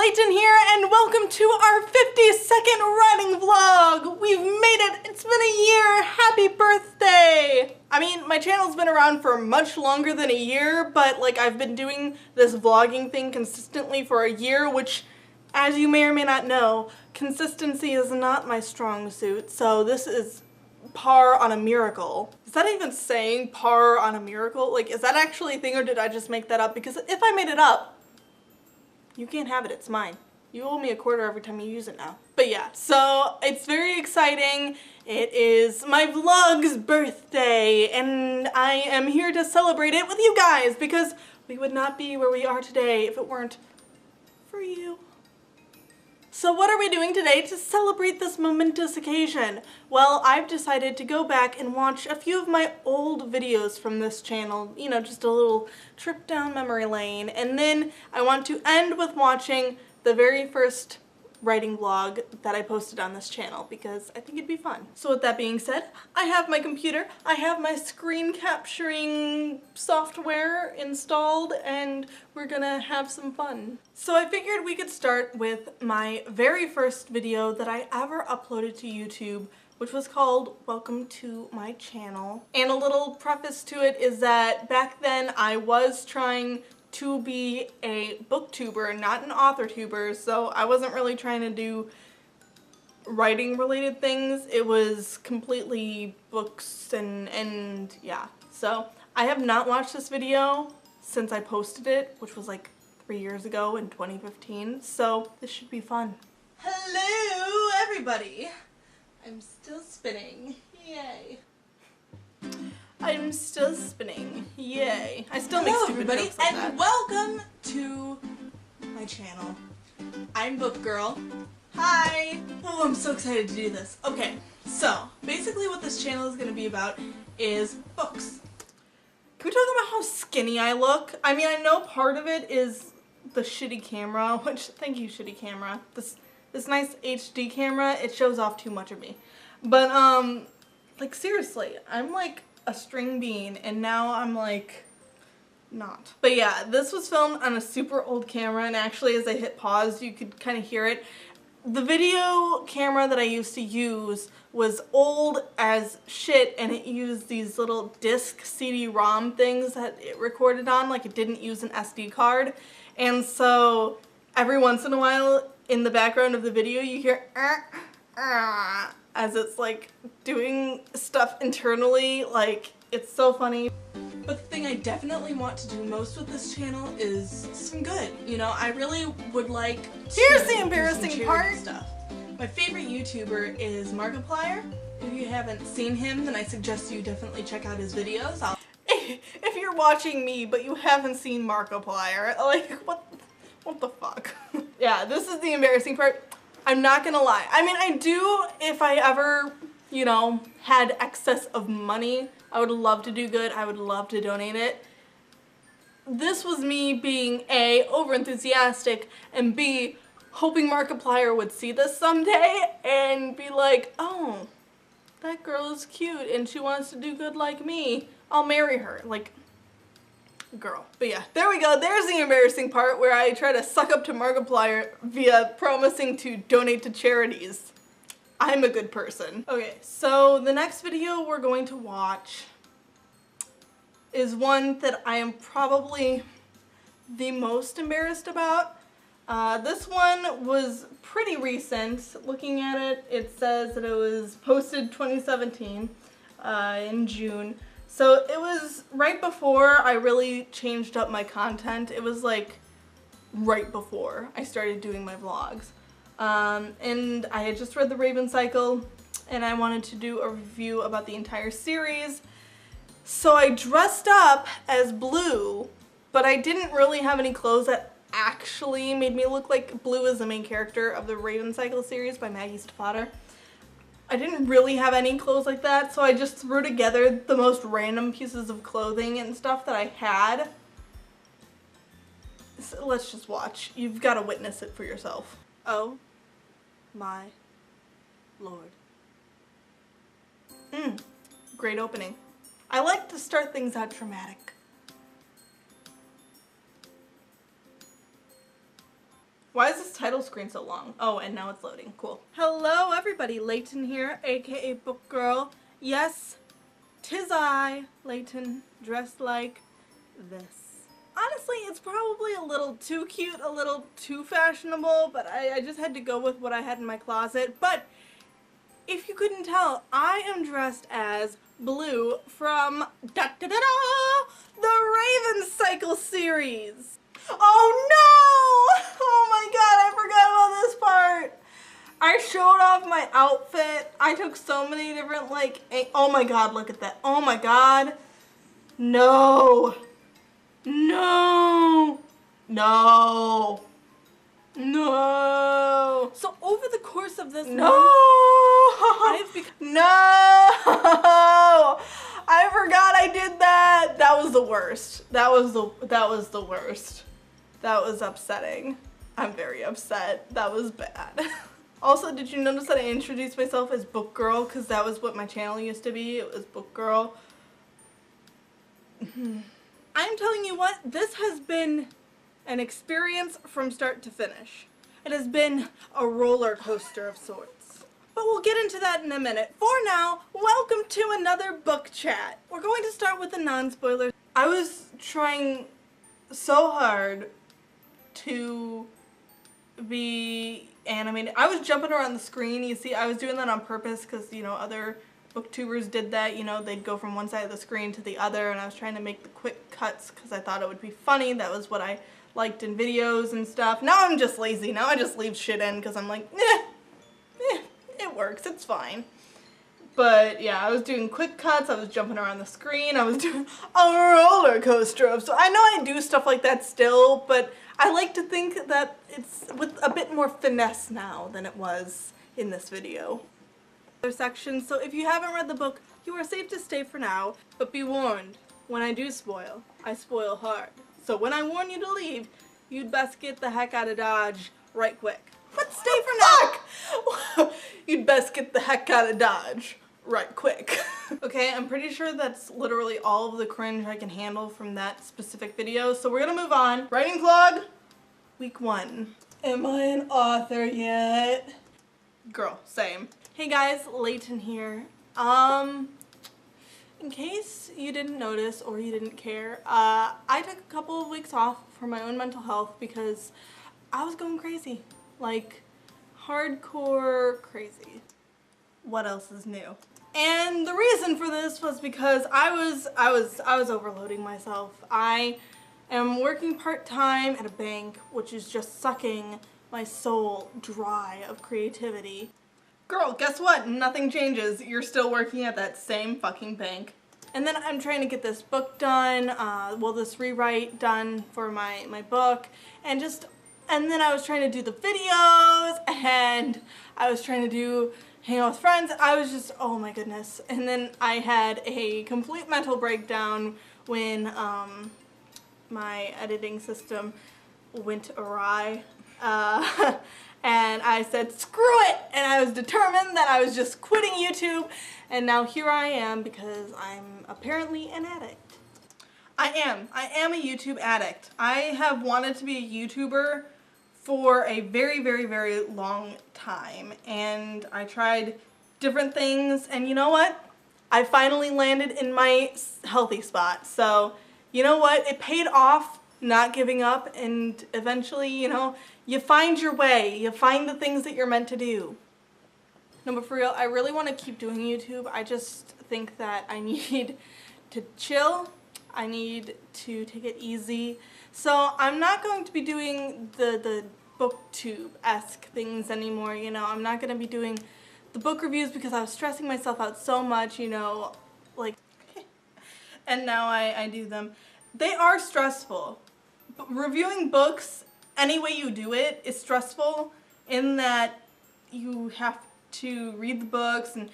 Leighton here, and welcome to our 50-second writing vlog! We've made it! It's been a year! Happy birthday! I mean, my channel's been around for much longer than a year, but like I've been doing this vlogging thing consistently for a year, which, as you may or may not know, consistency is not my strong suit, so this is par on a miracle. Is that even saying par on a miracle? Like, is that actually a thing, or did I just make that up? Because if I made it up, you can't have it, it's mine. You owe me a quarter every time you use it now. But yeah, so it's very exciting. It is my vlog's birthday, and I am here to celebrate it with you guys because we would not be where we are today if it weren't for you. So what are we doing today to celebrate this momentous occasion? Well, I've decided to go back and watch a few of my old videos from this channel, you know, just a little trip down memory lane, and then I want to end with watching the very first writing vlog that I posted on this channel because I think it'd be fun. So with that being said, I have my computer, I have my screen capturing software installed, and we're gonna have some fun. So I figured we could start with my very first video that I ever uploaded to YouTube, which was called Welcome to My Channel. And a little preface to it is that back then I was trying to be a booktuber, not an author tuber, so I wasn't really trying to do writing related things. It was completely books and yeah. So I have not watched this video since I posted it, which was like 3 years ago in 2015, so this should be fun. Hello everybody! I'm still spinning, yay. I'm still spinning. Yay. I still make stupid jokes like that. And welcome to my channel. I'm Book Girl. Hi! Oh, I'm so excited to do this. Okay, so basically what this channel is going to be about is books. Can we talk about how skinny I look? I mean, I know part of it is the shitty camera, which, thank you, shitty camera. This nice HD camera, it shows off too much of me. But, like, seriously, I'm like a string bean, and now I'm like not. But yeah, this was filmed on a super old camera, and actually as I hit pause you could kind of hear it. The video camera that I used to use was old as shit, and it used these little disc CD-ROM things that it recorded on, like it didn't use an SD card. And so every once in a while in the background of the video you hear as it's like doing stuff internally. Like, it's so funny. But the thing I definitely want to do most with this channel is some good. You know, I really would like to Here's the embarrassing part. Stuff. My favorite YouTuber is Markiplier. If you haven't seen him, then I suggest you definitely check out his videos. If you're watching me but you haven't seen Markiplier, like, what the fuck? Yeah, this is the embarrassing part. I'm not gonna lie. I mean, I do, if I ever, you know, had excess of money, I would love to do good. I would love to donate it. This was me being A, over-enthusiastic, and B, hoping Markiplier would see this someday and be like, oh, that girl is cute and she wants to do good like me. I'll marry her. Like, girl. But yeah, there we go. There's the embarrassing part where I try to suck up to Markiplier via promising to donate to charities. I'm a good person. Okay, so the next video we're going to watch is one that I am probably the most embarrassed about. This one was pretty recent. Looking at it, it says that it was posted 2017 in June. So it was right before I really changed up my content. It was like right before I started doing my vlogs. And I had just read The Raven Cycle, and I wanted to do a review about the entire series. So I dressed up as Blue, but I didn't really have any clothes that actually made me look like Blue as the main character of the Raven Cycle series by Maggie Stiefvater. I didn't really have any clothes like that, so I just threw together the most random pieces of clothing and stuff that I had. So let's just watch. You've got to witness it for yourself. Oh my lord. Great opening. I like to start things out dramatic. Why is this title screen so long? Oh, and now it's loading. Cool. Hello everybody, Leighton here, aka Book Girl. Yes, 'tis I, Leighton, dressed like this. Honestly, it's probably a little too cute, a little too fashionable, but I just had to go with what I had in my closet. But if you couldn't tell, I am dressed as Blue from the Raven Cycle series. Oh no! Oh my god, I forgot about this part. I showed off my outfit. I took so many different, like, oh my god, look at that. Oh my god. No. No. No. No. So over the course of this month, I forgot I did that. That was the worst. That was the worst. That was upsetting. I'm very upset. That was bad. Also, did you notice that I introduced myself as Book Girl? Because that was what my channel used to be. It was Book Girl. I'm telling you what, this has been an experience from start to finish. It has been a roller coaster of sorts. But we'll get into that in a minute. For now, welcome to another book chat. We're going to start with the non-spoilers. I was trying so hard to be animated. I was jumping around the screen. You see, I was doing that on purpose because, you know, other booktubers did that. You know, they'd go from one side of the screen to the other, and I was trying to make the quick cuts because I thought it would be funny. That was what I liked in videos and stuff. Now I'm just lazy. Now I just leave shit in because I'm like, it works. It's fine. But yeah, I was doing quick cuts. I was jumping around the screen. I was doing a roller coaster of. So I know I do stuff like that still, but I like to think that it's with a bit more finesse now than it was in this video. Section. So if you haven't read the book, you are safe to stay for now, but be warned, when I do spoil, I spoil hard. So when I warn you to leave, you'd best get the heck out of Dodge right quick. But stay for now! You'd best get the heck out of Dodge right quick. Okay, I'm pretty sure that's literally all of the cringe I can handle from that specific video, so we're gonna move on. Writing vlog, week 1. Am I an author yet? Girl, same. Hey guys, Leighton here. In case you didn't notice or you didn't care, I took a couple of weeks off for my own mental health because I was going crazy. Like, hardcore crazy. What else is new? And the reason for this was because I was overloading myself. I am working part-time at a bank, which is just sucking my soul dry of creativity. Girl, guess what? Nothing changes. You're still working at that same fucking bank. And then I'm trying to get this book done, this rewrite done for my book, and then I was trying to do the videos, and I was trying to hang out with friends. I was just, oh my goodness. And then I had a complete mental breakdown when my editing system went awry. And I said, screw it! And I was determined that I was just quitting YouTube, and now here I am because I'm apparently an addict. I am a YouTube addict. I have wanted to be a YouTuber for a very, very, very long time, and I tried different things, and you know what? I finally landed in my healthy spot. So, you know what? It paid off not giving up, and eventually, you know, you find your way. You find the things that you're meant to do. No, but for real, I really want to keep doing YouTube. I just think that I need to chill. I need to take it easy. So I'm not going to be doing the booktube-esque things anymore, you know. I'm not going to be doing the book reviews because I was stressing myself out so much, you know, like, and now I do them. They are stressful. But reviewing books, any way you do it, is stressful in that you have to read the books and,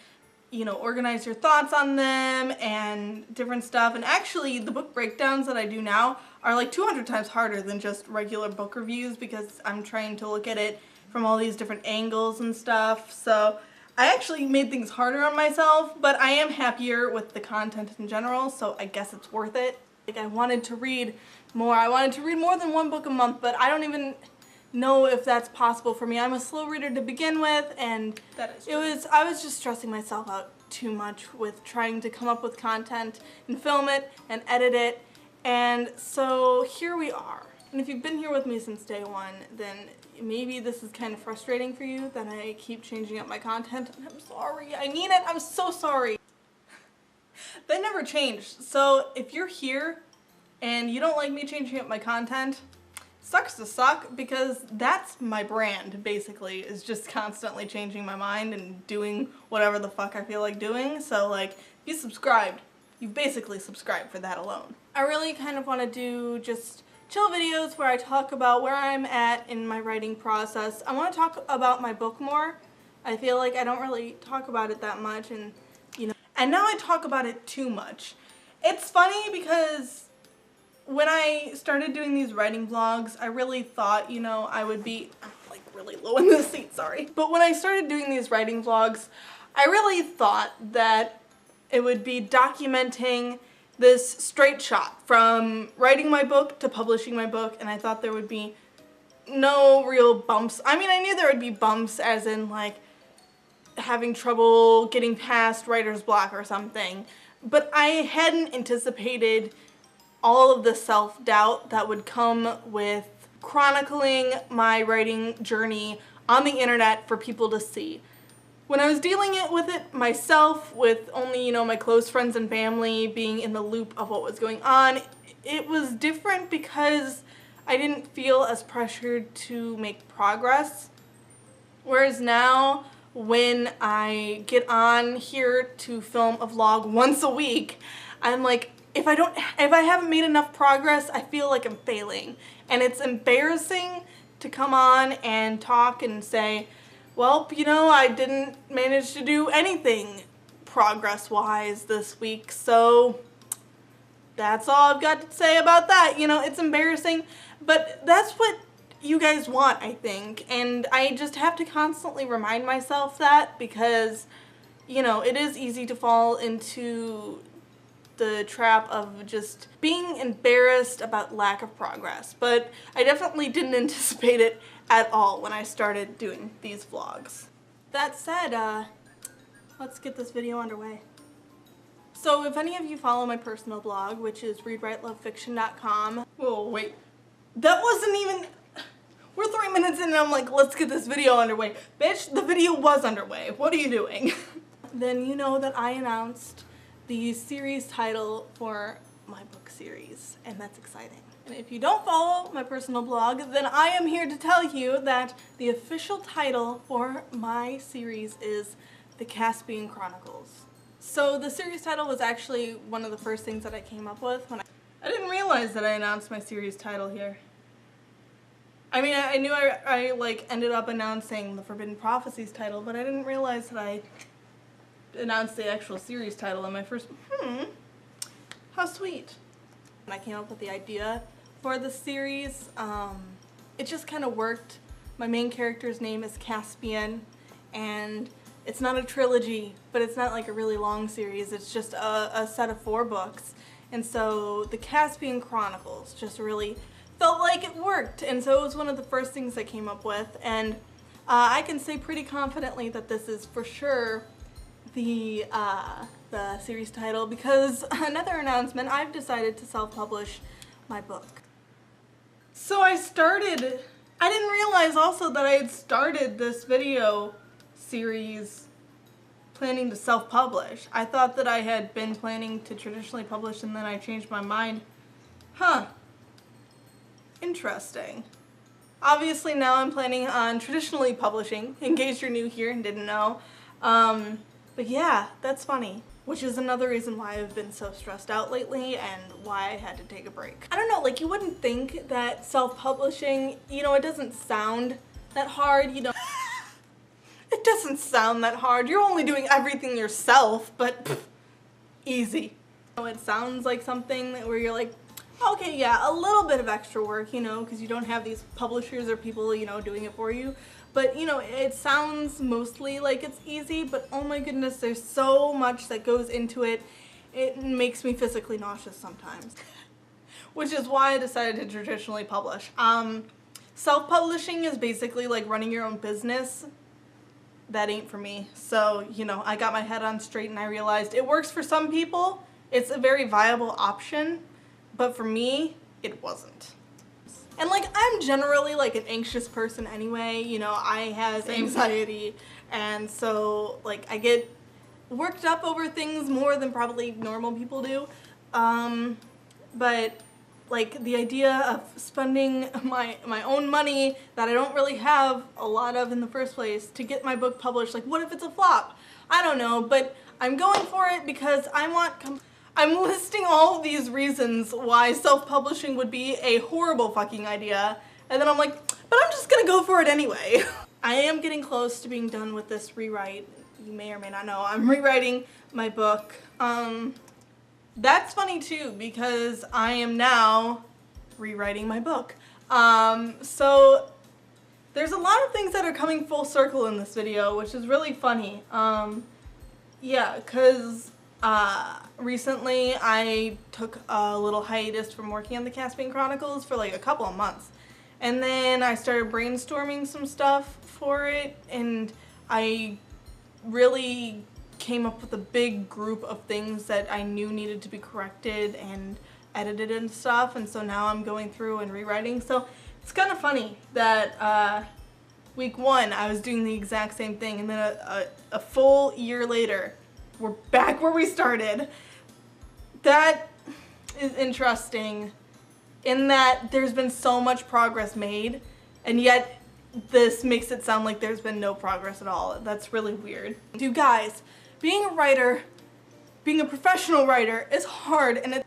you know, organize your thoughts on them and different stuff. And actually, the book breakdowns that I do now are like 200 times harder than just regular book reviews because I'm trying to look at it from all these different angles and stuff. So I actually made things harder on myself, but I am happier with the content in general, so I guess it's worth it. Like, I wanted to read more. I wanted to read more than one book a month, but I don't even know if that's possible for me. I'm a slow reader to begin with, and I was just stressing myself out too much with trying to come up with content and film it and edit it, and so here we are. And if you've been here with me since day one, then maybe this is kind of frustrating for you that I keep changing up my content. I'm sorry. I mean it. I'm so sorry. They never changed. So if you're here and you don't like me changing up my content, sucks to suck, because that's my brand, basically, is just constantly changing my mind and doing whatever the fuck I feel like doing. So like, if you subscribed, you've basically subscribed for that alone. I really kind of want to do just chill videos where I talk about where I'm at in my writing process. I want to talk about my book more. I feel like I don't really talk about it that much, and and now I talk about it too much. It's funny because when I started doing these writing vlogs, I really thought, I would be, I'm like really low in the seat, sorry. But when I started doing these writing vlogs, I really thought that it would be documenting this straight shot from writing my book to publishing my book, and I thought there would be no real bumps. I mean, I knew there would be bumps, as in like having trouble getting past writer's block or something, but I hadn't anticipated all of the self-doubt that would come with chronicling my writing journey on the internet for people to see. When I was dealing with it myself, with only, my close friends and family being in the loop of what was going on, it was different because I didn't feel as pressured to make progress. Whereas now, when I get on here to film a vlog once a week, I'm like, if I haven't made enough progress, I feel like I'm failing. And it's embarrassing to come on and talk and say, well, I didn't manage to do anything progress-wise this week, so that's all I've got to say about that. It's embarrassing, but that's what you guys want, I think, and I just have to constantly remind myself that, because, it is easy to fall into the trap of just being embarrassed about lack of progress, but I definitely didn't anticipate it at all when I started doing these vlogs. That said, let's get this video underway. So if any of you follow my personal blog, which is readwritelovefiction.com, whoa, wait, that wasn't even, we're 3 minutes in and I'm like, let's get this video underway. Bitch, the video was underway. What are you doing? Then you know that I announced the series title for my book series, and that's exciting. And if you don't follow my personal blog, then I am here to tell you that the official title for my series is The Caspian Chronicles. So the series title was actually one of the first things that I came up with when I didn't realize that I announced my series title here. I mean, I knew I like ended up announcing the Forbidden Prophecies title, but I didn't realize that I announced the actual series title in my first, how sweet. And I came up with the idea for the series. It just kind of worked. My main character's name is Caspian, and it's not a trilogy, but it's not like a really long series. It's just a set of 4 books. And so the Caspian Chronicles just really felt like it worked. And so it was one of the first things I came up with. And I can say pretty confidently that this is for sure the series title, because another announcement, I've decided to self-publish my book. So I didn't realize also that I had started this video series planning to self-publish. I thought that I had been planning to traditionally publish and then I changed my mind. Huh. Interesting. Obviously now I'm planning on traditionally publishing, in case you're new here and didn't know. But yeah, that's funny. Which is another reason why I've been so stressed out lately and why I had to take a break. I don't know, like you wouldn't think that self-publishing, it doesn't sound that hard, It doesn't sound that hard. You're only doing everything yourself, but pff, easy. It sounds like something where you're like, okay, yeah, a little bit of extra work, because you don't have these publishers or people, doing it for you. But, it sounds mostly like it's easy, but oh my goodness, there's so much that goes into it. It makes me physically nauseous sometimes. Which is why I decided to traditionally publish. Self-publishing is basically like running your own business. That ain't for me. So, you know, I got my head on straight and I realized it works for some people. It's a very viable option, but for me, it wasn't. And like, I'm generally like an anxious person anyway, you know, I have anxiety, and so like I get worked up over things more than probably normal people do. But like the idea of spending my own money that I don't really have a lot of in the first place to get my book published, like what if it's a flop? I don't know, but I'm going for it because I'm listing all of these reasons why self-publishing would be a horrible fucking idea, and then I'm like, but I'm just gonna go for it anyway. I am getting close to being done with this rewrite. You may or may not know, I'm rewriting my book. That's funny too, because I am now rewriting my book. So there's a lot of things that are coming full circle in this video, which is really funny. Yeah, because recently I took a little hiatus from working on the Caspian Chronicles for like a couple of months. And then I started brainstorming some stuff for it, and I really came up with a big group of things that I knew needed to be corrected and edited and stuff, and so now I'm going through and rewriting. So it's kind of funny that week 1 I was doing the exact same thing, and then a full year later we're back where we started. That is interesting in that there's been so much progress made, and yet this makes it sound like there's been no progress at all. That's really weird. You guys, being a writer, being a professional writer is hard, and it's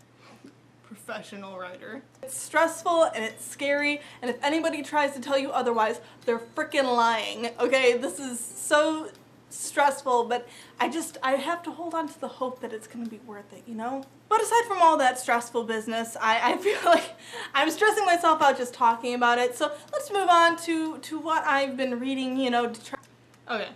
It's stressful and it's scary, and if anybody tries to tell you otherwise, they're freaking lying. Okay, this is so stressful, but I have to hold on to the hope that it's gonna be worth it, you know? But aside from all that stressful business, I feel like I'm stressing myself out just talking about it, so let's move on to what I've been reading, you know, to try. Okay.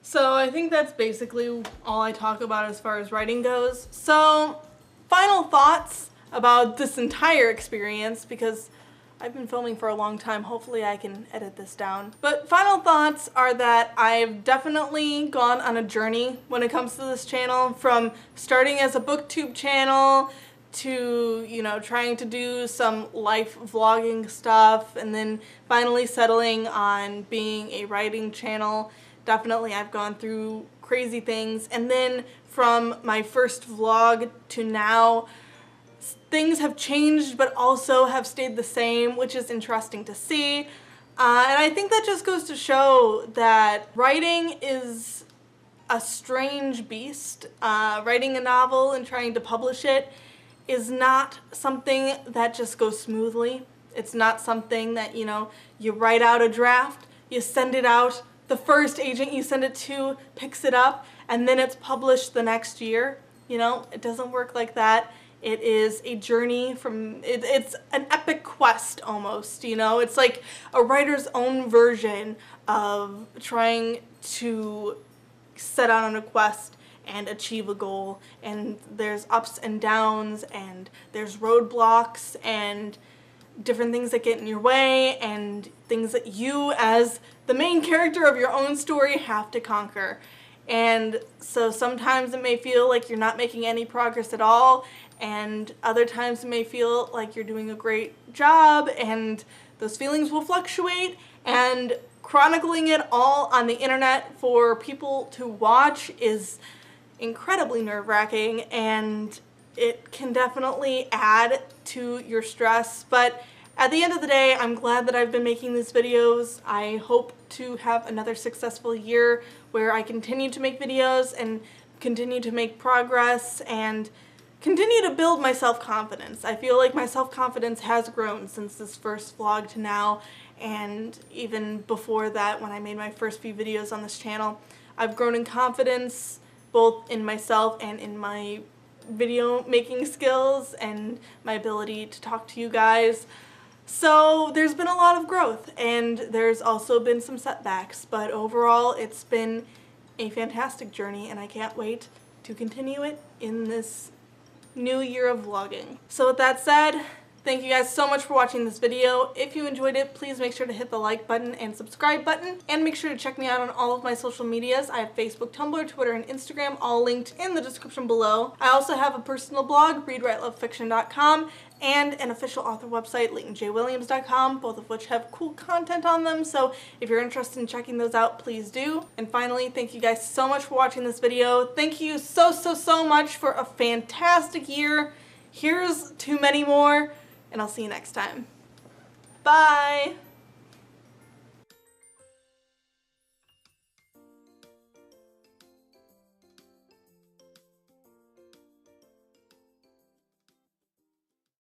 So I think that's basically all I talk about as far as writing goes. So, final thoughts about this entire experience, because I've been filming for a long time. Hopefully I can edit this down. But final thoughts are that I've definitely gone on a journey when it comes to this channel, from starting as a booktube channel to, you know, trying to do some life vlogging stuff, and then finally settling on being a writing channel. Definitely I've gone through crazy things, and then from my first vlog to now, things have changed but also have stayed the same, which is interesting to see. And I think that just goes to show that writing is a strange beast. Writing a novel and trying to publish it is not something that just goes smoothly. It's not something that, you know, you write out a draft, you send it out, the first agent you send it to picks it up, and then it's published the next year. You know, it doesn't work like that. It is a journey from, it's an epic quest almost, you know? It's like a writer's own version of trying to set out on a quest and achieve a goal, and there's ups and downs, and there's roadblocks, and different things that get in your way, and things that you as the main character of your own story have to conquer. And so sometimes it may feel like you're not making any progress at all, and other times it may feel like you're doing a great job, and those feelings will fluctuate, and chronicling it all on the internet for people to watch is incredibly nerve-wracking, and it can definitely add to your stress. But at the end of the day, I'm glad that I've been making these videos. I hope to have another successful year where I continue to make videos and continue to make progress and continue to build my self-confidence. I feel like my self-confidence has grown since this first vlog to now, and even before that when I made my first few videos on this channel. I've grown in confidence both in myself and in my video making skills and my ability to talk to you guys. So there's been a lot of growth, and there's also been some setbacks, but overall it's been a fantastic journey, and I can't wait to continue it in this new year of vlogging. So with that said, Thank you guys so much for watching this video. If you enjoyed it, please make sure to hit the like button and subscribe button, and make sure to check me out on all of my social medias. I have Facebook, Tumblr, Twitter, and Instagram, all linked in the description below. I also have a personal blog, readwritelovefiction.com, and an official author website, LeightonJWilliams.com, both of which have cool content on them, so if you're interested in checking those out, please do. And finally, thank you guys so much for watching this video. Thank you so much for a fantastic year. Here's to many more, and I'll see you next time. Bye!